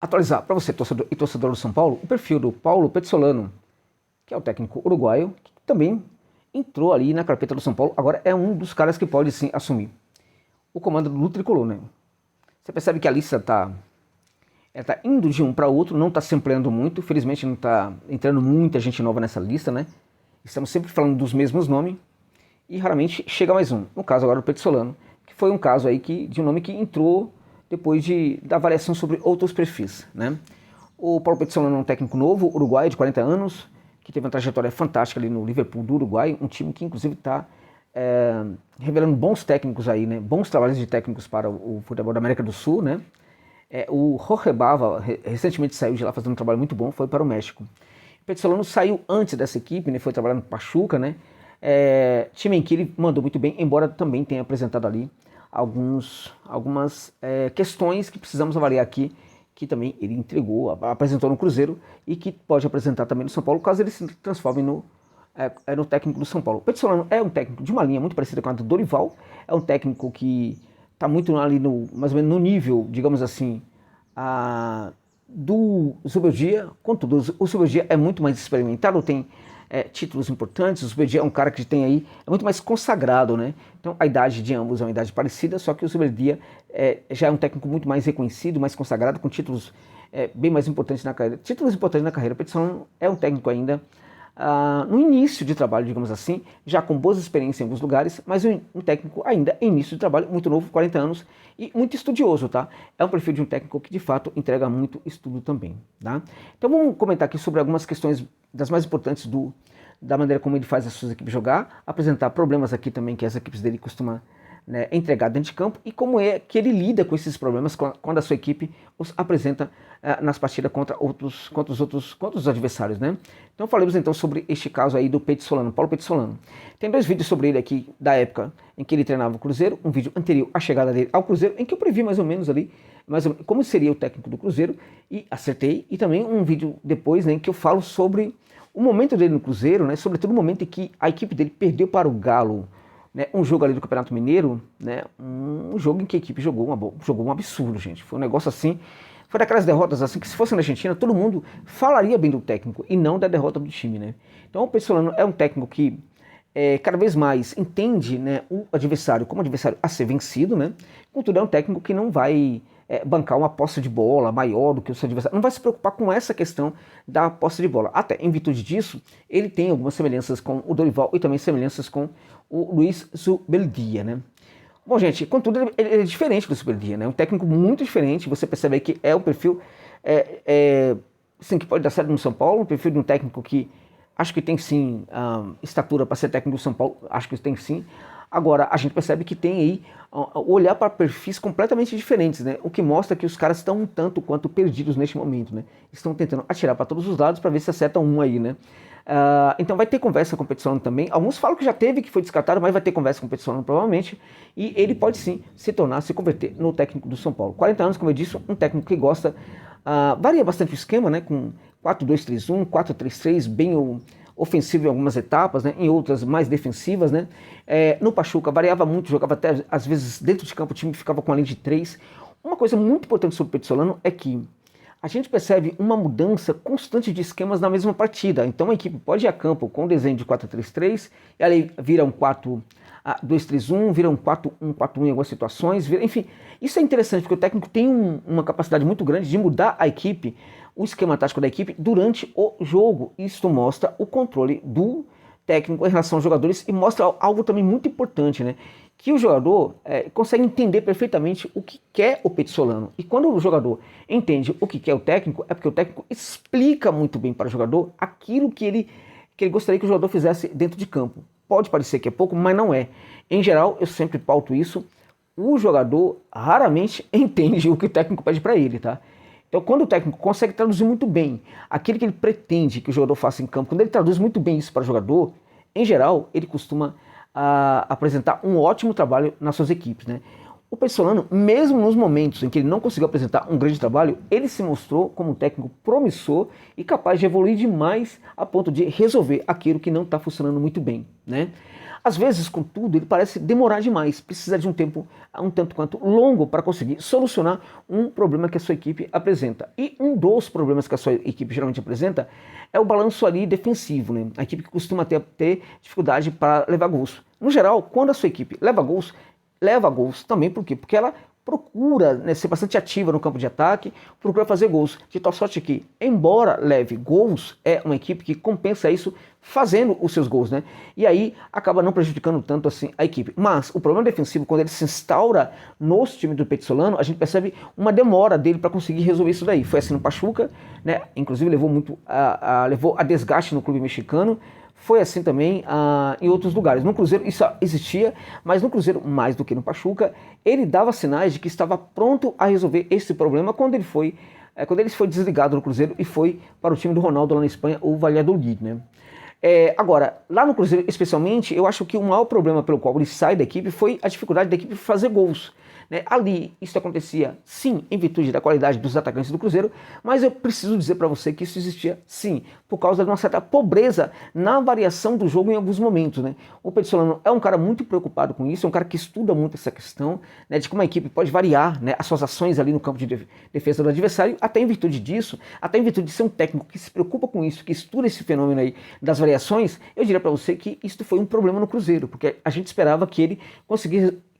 atualizar para você, torcedor e torcedor do São Paulo, o perfil do Paulo Pezzolano, que é o técnico uruguaio, que também entrou ali na carpeta do São Paulo. Agora é um dos caras que pode sim assumir o comando do tricolor, né? Você percebe que a lista tá indo de um para outro, não está se ampliando muito. Felizmente não está entrando muita gente nova nessa lista, né? Estamos sempre falando dos mesmos nomes e raramente chega mais um. No caso agora do Pezzolano, que foi um caso aí de um nome que entrou depois da avaliação sobre outros perfis, né? O Paulo Pezzolano é um técnico novo, uruguaio, de 40 anos, que teve uma trajetória fantástica ali no Liverpool do Uruguai, um time que inclusive está revelando bons técnicos aí, né? Bons trabalhos de técnicos para o futebol da América do Sul, né? O Jorge Bava recentemente saiu de lá fazendo um trabalho muito bom, foi para o México. O Pezzolano saiu antes dessa equipe, né? Foi trabalhar no Pachuca, né? Time em que ele mandou muito bem, embora também tenha apresentado ali algumas questões que precisamos avaliar aqui, que também ele entregou, apresentou no Cruzeiro e que pode apresentar também no São Paulo, caso ele se transforme no técnico do São Paulo. O Pezzolano é um técnico de uma linha muito parecida com a do Dorival, é um técnico que está muito ali mais ou menos no nível, digamos assim, do Zubeldia. Contudo, o Zubeldia é muito mais experimentado, tem títulos importantes. O Zubeldia é um cara que tem aí, é muito mais consagrado, né? Então a idade de ambos é uma idade parecida, só que o Zubeldia já é um técnico muito mais reconhecido, mais consagrado, com títulos bem mais importantes na carreira. Títulos importantes na carreira. O Pezzolano é um técnico ainda no início de trabalho, digamos assim, já com boas experiências em alguns lugares, mas um técnico ainda em início de trabalho, muito novo, 40 anos, e muito estudioso, tá? É um perfil de um técnico que de fato entrega muito estudo também, tá? Então vamos comentar aqui sobre algumas questões das mais importantes da maneira como ele faz as suas equipes jogar, apresentar problemas aqui também que as equipes dele costumam, né, entregar dentro de campo, e como é que ele lida com esses problemas quando a sua equipe os apresenta nas partidas contra os adversários, né? Então falemos então sobre este caso aí do Pezzolano, Paulo Pezzolano. Tem 2 vídeos sobre ele aqui da época em que ele treinava o Cruzeiro, um vídeo anterior à chegada dele ao Cruzeiro, em que eu previ mais ou menos ali como seria o técnico do Cruzeiro, e acertei, e também um vídeo depois, né, em que eu falo sobre o momento dele no Cruzeiro, né, sobretudo o momento em que a equipe dele perdeu para o Galo, né, um jogo ali do Campeonato Mineiro, né, um jogo em que a equipe jogou um absurdo, gente. Foi um negócio assim, foi daquelas derrotas assim que se fosse na Argentina todo mundo falaria bem do técnico e não da derrota do time, né. Então o Pezzolano é um técnico que cada vez mais entende, né, o adversário como adversário a ser vencido, né. Contudo, é um técnico que não vai bancar uma posse de bola maior do que o seu adversário, não vai se preocupar com essa questão da posse de bola. Até em virtude disso, ele tem algumas semelhanças com o Dorival e também semelhanças com o Luiz Zubeldia, né? Bom, gente, contudo, ele é diferente do Zubeldia, né? Um técnico muito diferente. Você percebe aí que é um perfil sim, que pode dar certo no São Paulo, um perfil de um técnico que acho que tem sim estatura para ser técnico do São Paulo, acho que tem sim. Agora, a gente percebe que tem aí olhar para perfis completamente diferentes, né? O que mostra que os caras estão um tanto quanto perdidos neste momento, né? Estão tentando atirar para todos os lados para ver se acertam um aí, né? Então vai ter conversa com o Pezzolano também. Alguns falam que já teve, que foi descartado, mas vai ter conversa com o Pezzolano provavelmente. E ele pode sim se converter no técnico do São Paulo. 40 anos, como eu disse, um técnico que gosta, varia bastante o esquema, né? Com 4-2-3-1, 4-3-3, bem ofensivo em algumas etapas, né, em outras mais defensivas, né. No Pachuca variava muito, jogava até às vezes dentro de campo, o time ficava com a linha de 3. Uma coisa muito importante sobre o Pezzolano é que a gente percebe uma mudança constante de esquemas na mesma partida. Então a equipe pode ir a campo com o desenho de 4-3-3, e aí vira um 4-2-3-1, vira um 4-1-4-1 em algumas situações, enfim. Isso é interessante porque o técnico tem uma capacidade muito grande de mudar a equipe, o esquema tático da equipe durante o jogo. Isso mostra o controle do técnico em relação aos jogadores e mostra algo também muito importante, né? Que o jogador consegue entender perfeitamente o que quer o Pezzolano. E quando o jogador entende o que quer o técnico, é porque o técnico explica muito bem para o jogador aquilo que ele gostaria que o jogador fizesse dentro de campo. Pode parecer que é pouco, mas não é. Em geral, eu sempre pauto isso, o jogador raramente entende o que o técnico pede para ele, tá? Então, quando o técnico consegue traduzir muito bem aquilo que ele pretende que o jogador faça em campo, quando ele traduz muito bem isso para o jogador, em geral, ele costuma apresentar um ótimo trabalho nas suas equipes, né? O Pezzolano, mesmo nos momentos em que ele não conseguiu apresentar um grande trabalho, ele se mostrou como um técnico promissor e capaz de evoluir demais a ponto de resolver aquilo que não está funcionando muito bem, né? Às vezes, contudo, ele parece demorar demais, precisa de um tempo um tanto quanto longo para conseguir solucionar um problema que a sua equipe apresenta. E um dos problemas que a sua equipe geralmente apresenta é o balanço ali defensivo, né? A equipe que costuma ter dificuldade para levar gols. No geral, quando a sua equipe leva gols também, por quê? Porque ela procura, né, ser bastante ativa no campo de ataque, procura fazer gols. De tal sorte que, embora leve gols, é uma equipe que compensa isso fazendo os seus gols, né? E aí acaba não prejudicando tanto assim a equipe. Mas o problema defensivo, quando ele se instaura nos times do Petzolano, a gente percebe uma demora dele para conseguir resolver isso daí. Foi assim no Pachuca, né? Inclusive levou levou a desgaste no clube mexicano. Foi assim também em outros lugares. No Cruzeiro isso existia, mas no Cruzeiro, mais do que no Pachuca, ele dava sinais de que estava pronto a resolver esse problema quando ele foi desligado do Cruzeiro e foi para o time do Ronaldo lá na Espanha, o Valladolid, né? Agora, lá no Cruzeiro especialmente, eu acho que o maior problema pelo qual ele sai da equipe foi a dificuldade da equipe fazer gols. Né? Ali, isso acontecia, sim, em virtude da qualidade dos atacantes do Cruzeiro, mas eu preciso dizer para você que isso existia, sim, por causa de uma certa pobreza na variação do jogo em alguns momentos. Né? O Petzolano é um cara muito preocupado com isso, é um cara que estuda muito essa questão, né, de como a equipe pode variar, né, as suas ações ali no campo de defesa do adversário, até em virtude disso, até em virtude de ser um técnico que se preocupa com isso, que estuda esse fenômeno aí das variações. Eu diria para você que isso foi um problema no Cruzeiro, porque a gente esperava que ele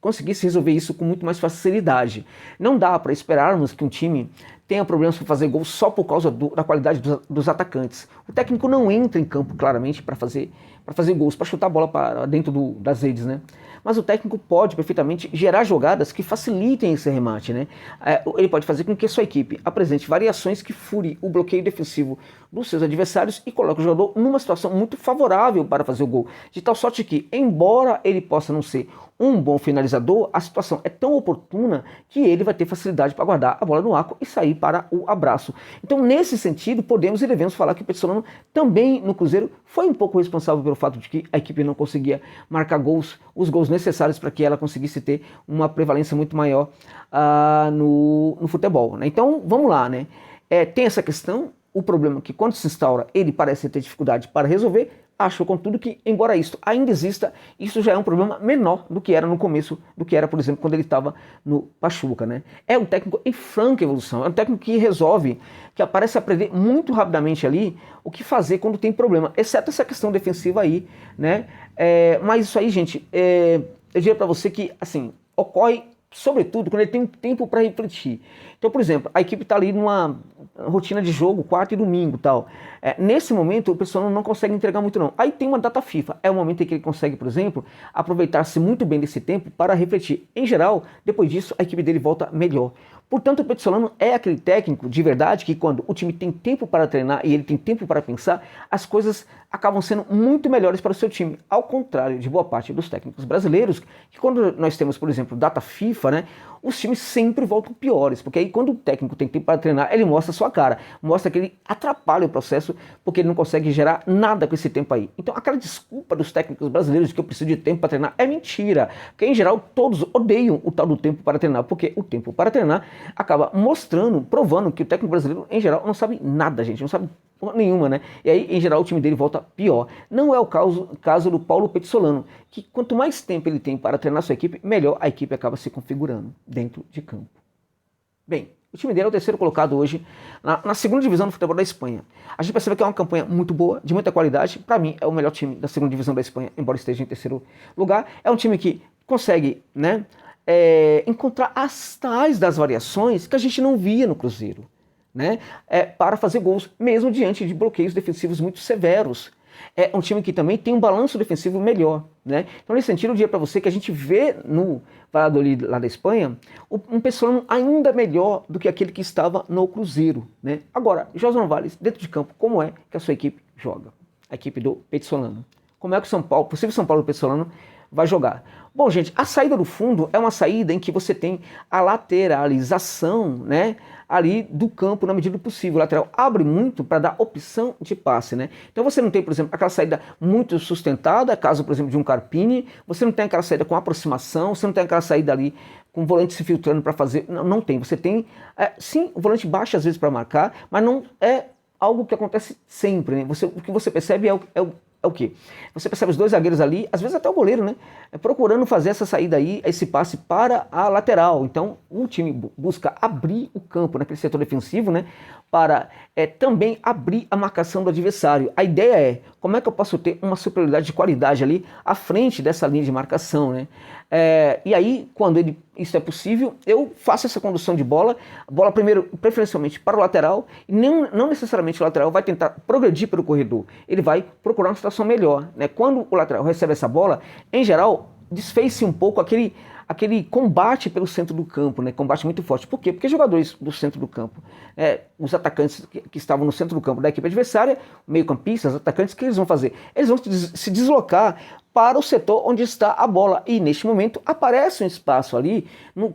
conseguisse resolver isso com muito mais facilidade. Não dá para esperarmos que um time tenha problemas para fazer gol só por causa da qualidade dos atacantes. O técnico não entra em campo claramente para fazer gols, para chutar a bola para dentro das redes, né? Mas o técnico pode perfeitamente gerar jogadas que facilitem esse remate, né? Ele pode fazer com que a sua equipe apresente variações que furem o bloqueio defensivo dos seus adversários e coloque o jogador numa situação muito favorável para fazer o gol. De tal sorte que, embora ele possa não ser um bom finalizador, a situação é tão oportuna que ele vai ter facilidade para guardar a bola no arco e sair para o abraço. Então, nesse sentido, podemos e devemos falar que o Petzolano também no Cruzeiro foi um pouco responsável pelo fato de que a equipe não conseguia marcar os gols necessários para que ela conseguisse ter uma prevalência muito maior no futebol. Né? Então, vamos lá, né? Tem essa questão, o problema é que quando se instaura, ele parece ter dificuldade para resolver. Acho, contudo, que, embora isso ainda exista, isso já é um problema menor do que era no começo, do que era, por exemplo, quando ele estava no Pachuca, né? É um técnico em franca evolução, é um técnico que resolve, que parece aprender muito rapidamente ali o que fazer quando tem problema, exceto essa questão defensiva aí, né? Mas isso aí, gente, eu diria para você que, assim, ocorre sobretudo quando ele tem um tempo para refletir. Então, por exemplo, a equipe está ali numa rotina de jogo, quarta e domingo e tal. Nesse momento, o pessoal não consegue entregar muito não. Aí tem uma data FIFA, é o momento em que ele consegue, por exemplo, aproveitar-se muito bem desse tempo para refletir. Em geral, depois disso, a equipe dele volta melhor. Portanto, o Petzolano é aquele técnico de verdade que quando o time tem tempo para treinar e ele tem tempo para pensar, as coisas acabam sendo muito melhores para o seu time. Ao contrário de boa parte dos técnicos brasileiros, que quando nós temos, por exemplo, data FIFA, né, os times sempre voltam piores, porque aí quando o técnico tem tempo para treinar, ele mostra a sua cara, mostra que ele atrapalha o processo, porque ele não consegue gerar nada com esse tempo aí. Então aquela desculpa dos técnicos brasileiros de que eu preciso de tempo para treinar é mentira, porque em geral todos odeiam o tal do tempo para treinar, porque o tempo para treinar acaba provando que o técnico brasileiro em geral não sabe nada, gente, não sabe porra nenhuma, né? E aí, em geral, o time dele volta pior. Não é o caso do Paulo Petzolano, que quanto mais tempo ele tem para treinar sua equipe, melhor a equipe acaba se configurando dentro de campo. Bem, o time dele é o terceiro colocado hoje na segunda divisão do futebol da Espanha. A gente percebe que é uma campanha muito boa, de muita qualidade. Para mim, é o melhor time da segunda divisão da Espanha, embora esteja em terceiro lugar. É um time que consegue, né, encontrar as tais das variações que a gente não via no Cruzeiro, né, para fazer gols, mesmo diante de bloqueios defensivos muito severos. É um time que também tem um balanço defensivo melhor, né? Então, nesse sentido, eu diria para você que a gente vê no Valladolid, lá da Espanha, um Petzolano ainda melhor do que aquele que estava no Cruzeiro, né? Agora, José Novales, dentro de campo, como é que a sua equipe joga? A equipe do Petzolano. Como é que o possível São Paulo do Petzolano vai jogar? Bom, gente, a saída do fundo é uma saída em que você tem a lateralização, né, ali do campo na medida do possível. O lateral abre muito para dar opção de passe, né? Então você não tem, por exemplo, aquela saída muito sustentada, caso, por exemplo, de um Carpini, você não tem aquela saída com aproximação, você não tem aquela saída ali com o volante se filtrando para fazer, não tem. Você tem, sim, o volante baixa às vezes para marcar, mas não é algo que acontece sempre, né? O que você percebe é é o quê? Você percebe os dois zagueiros ali, às vezes até o goleiro, né? Procurando fazer essa saída aí, esse passe para a lateral. Então, o time busca abrir o campo naquele setor defensivo, né? Para também abrir a marcação do adversário. A ideia é, como é que eu posso ter uma superioridade de qualidade ali à frente dessa linha de marcação, né? E aí, quando isso é possível, eu faço essa condução de bola primeiro, preferencialmente para o lateral, e não necessariamente o lateral vai tentar progredir pelo corredor, ele vai procurar uma situação melhor, né? Quando o lateral recebe essa bola, em geral, desfez-se um pouco aquele combate pelo centro do campo, né? Combate muito forte. Por quê? Porque jogadores do centro do campo, os atacantes que estavam no centro do campo da equipe adversária, meio-campistas, atacantes, o que eles vão fazer? Eles vão se deslocar para o setor onde está a bola, e neste momento aparece um espaço ali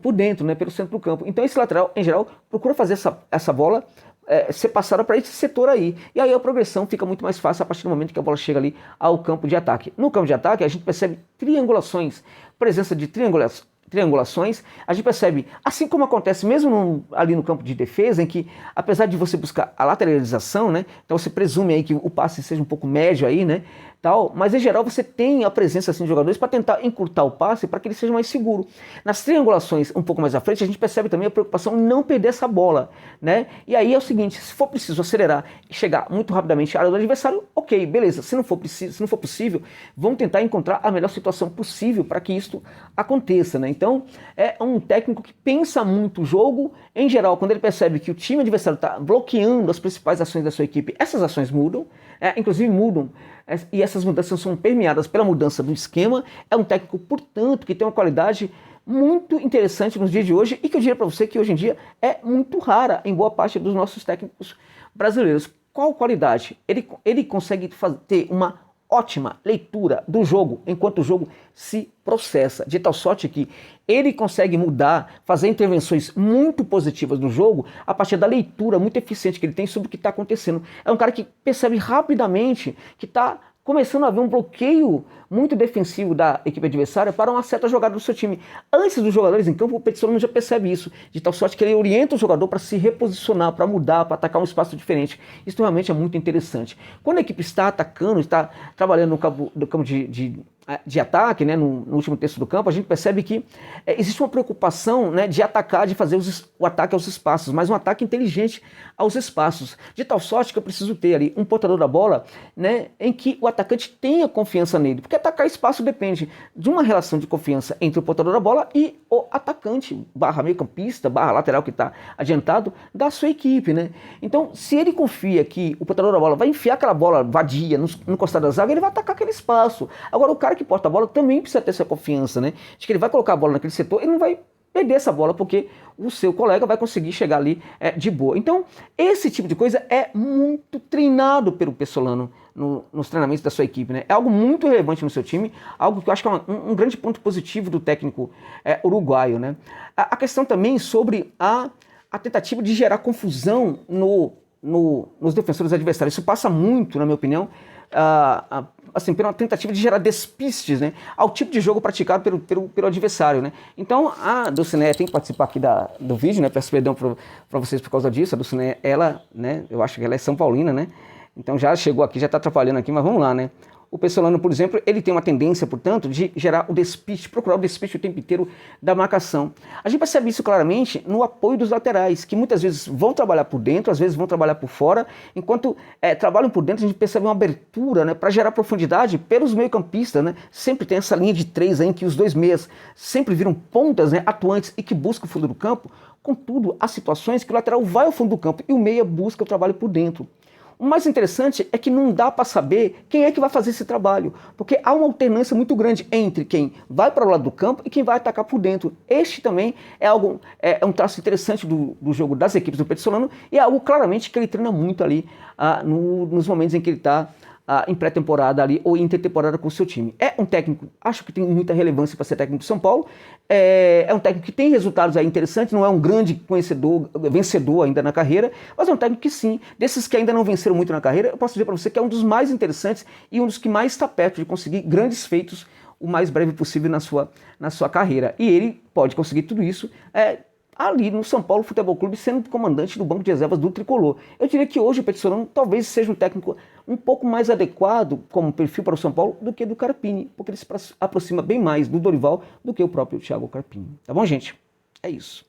por dentro, né? Pelo centro do campo. Então esse lateral, em geral, procura fazer essa bola ser passada para esse setor aí. E aí a progressão fica muito mais fácil a partir do momento que a bola chega ali ao campo de ataque. No campo de ataque, a gente percebe triangulações, presença de triangulações, a gente percebe, assim como acontece mesmo ali no campo de defesa, em que, apesar de você buscar a lateralização, né, então você presume aí que o passe seja um pouco médio aí, né, tal, mas em geral você tem a presença assim, de jogadores para tentar encurtar o passe para que ele seja mais seguro. Nas triangulações um pouco mais à frente, a gente percebe também a preocupação em não perder essa bola, né, e aí é o seguinte, se for preciso acelerar e chegar muito rapidamente à área do adversário, ok, beleza, se não for possível, vamos tentar encontrar a melhor situação possível para que isso aconteça, né. Então, é um técnico que pensa muito o jogo. Em geral, quando ele percebe que o time adversário está bloqueando as principais ações da sua equipe, essas ações mudam, inclusive mudam, e essas mudanças são permeadas pela mudança do esquema. É um técnico, portanto, que tem uma qualidade muito interessante nos dias de hoje, e que eu diria para você que hoje em dia é muito rara em boa parte dos nossos técnicos brasileiros. Qual qualidade? Ele consegue ter uma ótima leitura do jogo enquanto o jogo se processa, de tal sorte que ele consegue mudar, fazer intervenções muito positivas no jogo a partir da leitura muito eficiente que ele tem sobre o que está acontecendo. É um cara que percebe rapidamente que está começando a haver um bloqueio muito defensivo da equipe adversária para uma certa jogada do seu time. Antes dos jogadores em campo, o Petzolano já percebe isso, de tal sorte que ele orienta o jogador para se reposicionar, para mudar, para atacar um espaço diferente. Isso realmente é muito interessante. Quando a equipe está atacando, está trabalhando no campo de ataque, né, no último terço do campo, a gente percebe que existe uma preocupação, né, de atacar, de fazer o ataque aos espaços, mas um ataque inteligente aos espaços, de tal sorte que eu preciso ter ali um portador da bola, né, em que o atacante tenha confiança nele, porque atacar espaço depende de uma relação de confiança entre o portador da bola e o atacante, barra meio campista, barra lateral que está adiantado da sua equipe, né? Então, se ele confia que o portador da bola vai enfiar aquela bola vadia no costado da zaga, ele vai atacar aquele espaço. Agora, o cara que porta a bola também precisa ter essa confiança, né? De que ele vai colocar a bola naquele setor e não vai perder essa bola, porque o seu colega vai conseguir chegar ali de boa. Então, esse tipo de coisa é muito treinado pelo Petzolano nos treinamentos da sua equipe, né? É algo muito relevante no seu time, algo que eu acho que é um grande ponto positivo do técnico uruguaio, né? A questão também sobre a tentativa de gerar confusão nos defensores adversários. Isso passa muito, na minha opinião, assim, pela tentativa de gerar despistes, né, ao tipo de jogo praticado pelo adversário, né. Então a Dulcinea tem que participar aqui do vídeo, né, peço perdão para vocês por causa disso. A Dulcinea, ela, né, eu acho que ela é São Paulina, né, então já chegou aqui, já está atrapalhando aqui, mas vamos lá, né. O Petzolano, por exemplo, ele tem uma tendência, portanto, de gerar o despiste, procurar o despiste o tempo inteiro da marcação. A gente percebe isso claramente no apoio dos laterais, que muitas vezes vão trabalhar por dentro, às vezes vão trabalhar por fora. Enquanto trabalham por dentro, a gente percebe uma abertura, né, para gerar profundidade pelos meio-campistas, né? Sempre tem essa linha de três aí, em que os dois meias sempre viram pontas, né, atuantes e que buscam o fundo do campo. Contudo, há situações que o lateral vai ao fundo do campo e o meia busca o trabalho por dentro. O mais interessante é que não dá para saber quem é que vai fazer esse trabalho, porque há uma alternância muito grande entre quem vai para o lado do campo e quem vai atacar por dentro. Este também é um traço interessante do jogo das equipes do Petzolano, e é algo claramente que ele treina muito ali nos momentos em que ele está em pré-temporada ali ou em intertemporada com o seu time. É um técnico, acho que tem muita relevância para ser técnico de São Paulo, é um técnico que tem resultados aí interessantes, não é um grande vencedor ainda na carreira, mas é um técnico que sim, desses que ainda não venceram muito na carreira, eu posso dizer para você que é um dos mais interessantes e um dos que mais está perto de conseguir grandes feitos o mais breve possível na sua carreira. E ele pode conseguir tudo isso ali no São Paulo Futebol Clube, sendo comandante do banco de reservas do Tricolor. Eu diria que hoje o Petissorano talvez seja um técnico um pouco mais adequado como perfil para o São Paulo do que do Carpini, porque ele se aproxima bem mais do Dorival do que o próprio Thiago Carpini. Tá bom, gente? É isso.